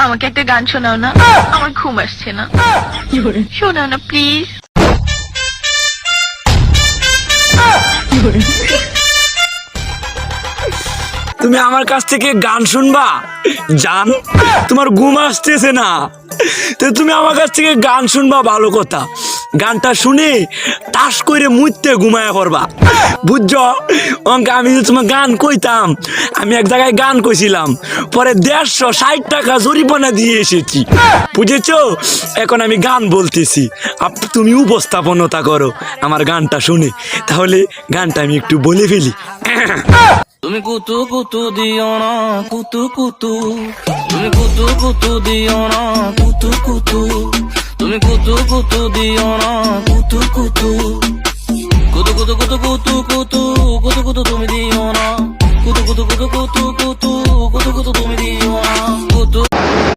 আমাকে একটা গান শোনাও না, আমার ঘুম আসছে না। শোনাও না প্লিজ। তুমি আমার কাছ থেকে গান শুনবা জান? তোমার ঘুম আসতেছে না তো তুমি আমার কাছ থেকে গান শুনবা, ভালো কথা। গানটা শুনে টাস করে মুইতে ঘুমায়া পড়বা, বুঝছো? অঙ্কে আমি যে তোমার গান কইতাম, আমি এক জায়গায় গান কইছিলাম, পরে 160 টাকা জরিমানা দিয়ে এসেছি, বুঝেছো? এখন আমি গান বলতেছি, তুমি উপস্থাপনতা করো আমার গানটা শুনে। তাহলে গানটা আমি একটু বলে ফেলি। তুমি কুতু কুতু দিও না কুতু কুতু, তুমি কুতু কুতু দিও না কুতু কুতু, তুমি কুতু কুতু দিও না কুতু কুতু, কুতু কুতু কুতু কুতু কুতু কুতু কুতু তুমি দিও না, কুতু কুতু কুতু কুতু কুতু কুতু কুতু তুমি দিও না।